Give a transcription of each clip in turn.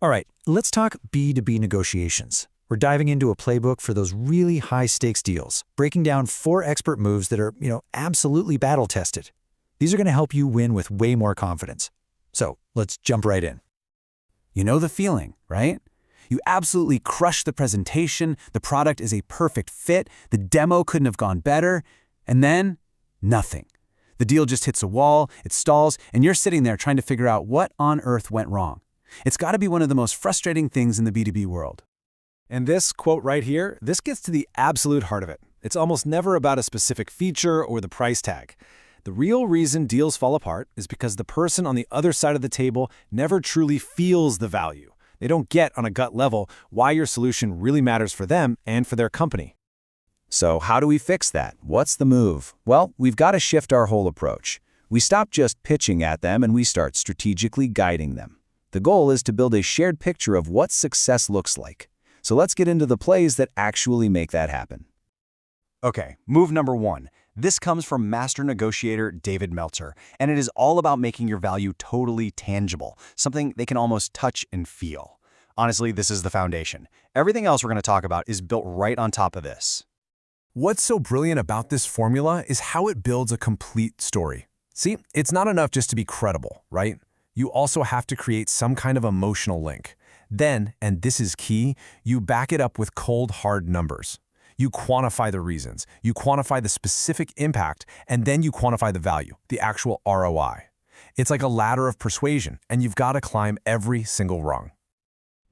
All right, let's talk B2B negotiations. We're diving into a playbook for those really high-stakes deals, breaking down 4 expert moves that are, absolutely battle-tested. These are going to help you win with way more confidence. So let's jump right in. You know the feeling, right? You absolutely crush the presentation, the product is a perfect fit, the demo couldn't have gone better, and then nothing. The deal just hits a wall, it stalls, and you're sitting there trying to figure out what on earth went wrong. It's got to be one of the most frustrating things in the B2B world. And this quote right here, this gets to the absolute heart of it. It's almost never about a specific feature or the price tag. The real reason deals fall apart is because the person on the other side of the table never truly feels the value. They don't get on a gut level why your solution really matters for them and for their company. So how do we fix that? What's the move? Well, we've got to shift our whole approach. We stop just pitching at them and we start strategically guiding them. The goal is to build a shared picture of what success looks like. So let's get into the plays that actually make that happen. Okay, move number 1. This comes from master negotiator David Meltzer, and it is all about making your value totally tangible, something they can almost touch and feel. Honestly, this is the foundation. Everything else we're going to talk about is built right on top of this. What's so brilliant about this formula is how it builds a complete story. See, it's not enough just to be credible, right? You also have to create some kind of emotional link. Then, and this is key, you back it up with cold, hard numbers. You quantify the reasons, you quantify the specific impact, and then you quantify the value, the actual ROI. It's like a ladder of persuasion, and you've got to climb every single rung.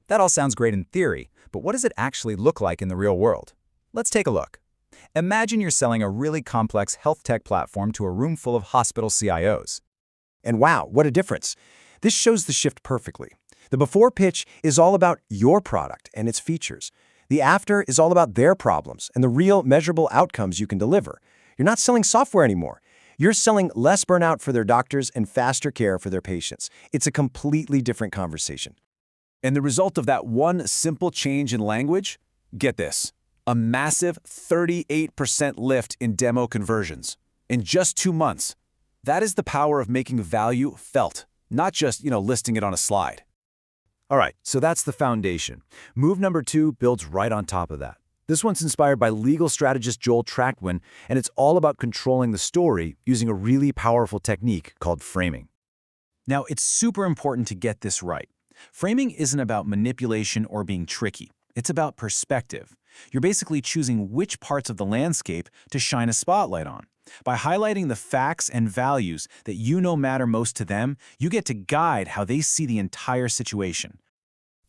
That all sounds great in theory, but what does it actually look like in the real world? Let's take a look. Imagine you're selling a really complex health tech platform to a room full of hospital CIOs. And wow, what a difference. This shows the shift perfectly. The before pitch is all about your product and its features. The after is all about their problems and the real measurable outcomes you can deliver. You're not selling software anymore. You're selling less burnout for their doctors and faster care for their patients. It's a completely different conversation. And the result of that one simple change in language? Get this, a massive 38% lift in demo conversions in just 2 months. That is the power of making value felt, not just, listing it on a slide. All right, so that's the foundation. Move number 2 builds right on top of that. This one's inspired by legal strategist Trachtman, and it's all about controlling the story using a really powerful technique called framing. Now, it's super important to get this right. Framing isn't about manipulation or being tricky. It's about perspective. You're basically choosing which parts of the landscape to shine a spotlight on. By highlighting the facts and values that you know matter most to them, you get to guide how they see the entire situation.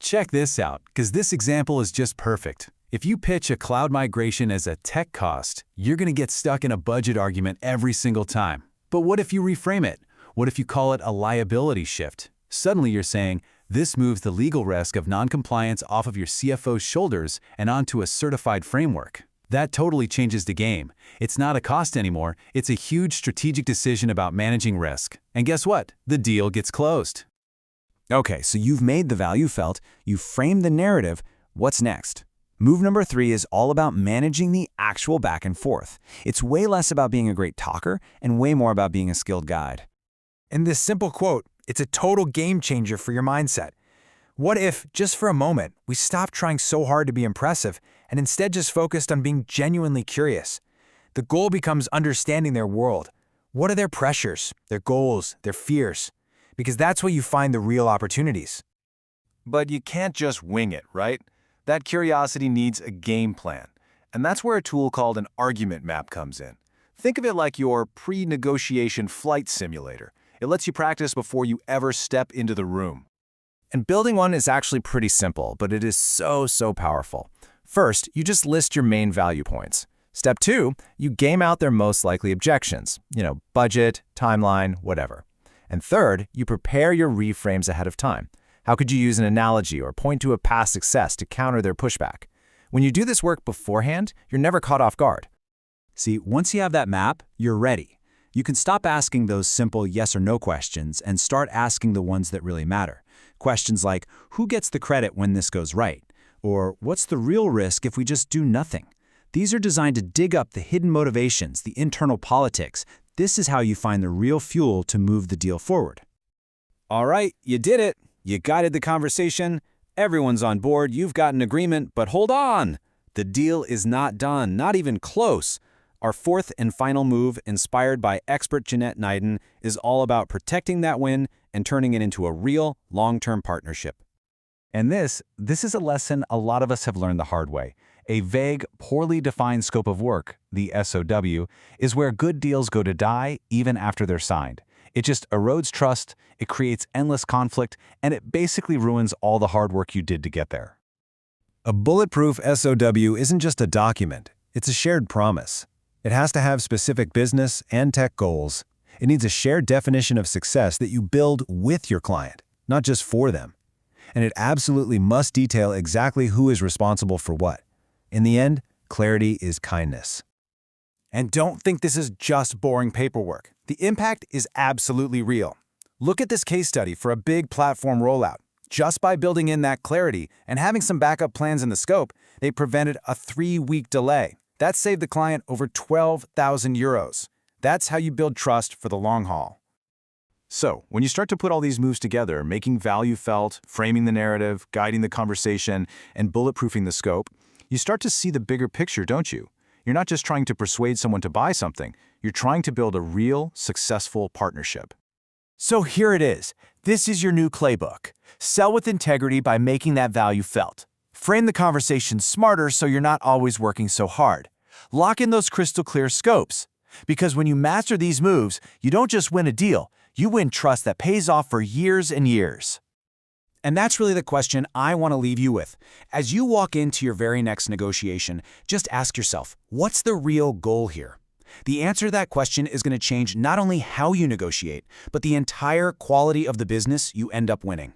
Check this out, because this example is just perfect. If you pitch a cloud migration as a tech cost, you're going to get stuck in a budget argument every single time. But what if you reframe it? What if you call it a liability shift? Suddenly you're saying, this moves the legal risk of non-compliance off of your CFO's shoulders and onto a certified framework. That totally changes the game. It's not a cost anymore, it's a huge strategic decision about managing risk. And guess what? The deal gets closed. Okay, so you've made the value felt, you've framed the narrative. What's next? Move number 3 is all about managing the actual back and forth. It's way less about being a great talker and way more about being a skilled guide. In this simple quote, it's a total game changer for your mindset. What if, just for a moment, we stopped trying so hard to be impressive and instead just focused on being genuinely curious? The goal becomes understanding their world. What are their pressures, their goals, their fears? Because that's where you find the real opportunities. But you can't just wing it, right? That curiosity needs a game plan. And that's where a tool called an argument map comes in. Think of it like your pre-negotiation flight simulator. It lets you practice before you ever step into the room. And building one is actually pretty simple, but it is so powerful. First, you just list your main value points. Step 2, you game out their most likely objections, budget, timeline, whatever. And third, you prepare your reframes ahead of time. How could you use an analogy or point to a past success to counter their pushback? When you do this work beforehand, you're never caught off guard. See, once you have that map, you're ready. You can stop asking those simple yes or no questions and start asking the ones that really matter. Questions like, who gets the credit when this goes right? Or what's the real risk if we just do nothing? These are designed to dig up the hidden motivations, the internal politics. This is how you find the real fuel to move the deal forward. All right, you did it. You guided the conversation, everyone's on board, you've got an agreement, but hold on! The deal is not done, not even close. Our fourth and final move, inspired by expert Jeanette Neiden, is all about protecting that win and turning it into a real, long-term partnership. And this is a lesson a lot of us have learned the hard way. A vague, poorly defined scope of work, the SOW, is where good deals go to die even after they're signed. It just erodes trust, it creates endless conflict, and it basically ruins all the hard work you did to get there. A bulletproof SOW isn't just a document, it's a shared promise. It has to have specific business and tech goals. It needs a shared definition of success that you build with your client, not just for them. And it absolutely must detail exactly who is responsible for what. In the end, clarity is kindness. And don't think this is just boring paperwork. The impact is absolutely real. Look at this case study for a big platform rollout. Just by building in that clarity and having some backup plans in the scope, they prevented a 3-week delay. That saved the client over 12,000 euros. That's how you build trust for the long haul. So, when you start to put all these moves together, making value felt, framing the narrative, guiding the conversation, and bulletproofing the scope, you start to see the bigger picture, don't you? You're not just trying to persuade someone to buy something, you're trying to build a real, successful partnership. So here it is. This is your new playbook. Sell with integrity by making that value felt. Frame the conversation smarter so you're not always working so hard. Lock in those crystal clear scopes. Because when you master these moves, you don't just win a deal, you win trust that pays off for years and years. And that's really the question I want to leave you with. As you walk into your very next negotiation, just ask yourself, what's the real goal here? The answer to that question is going to change not only how you negotiate, but the entire quality of the business you end up winning.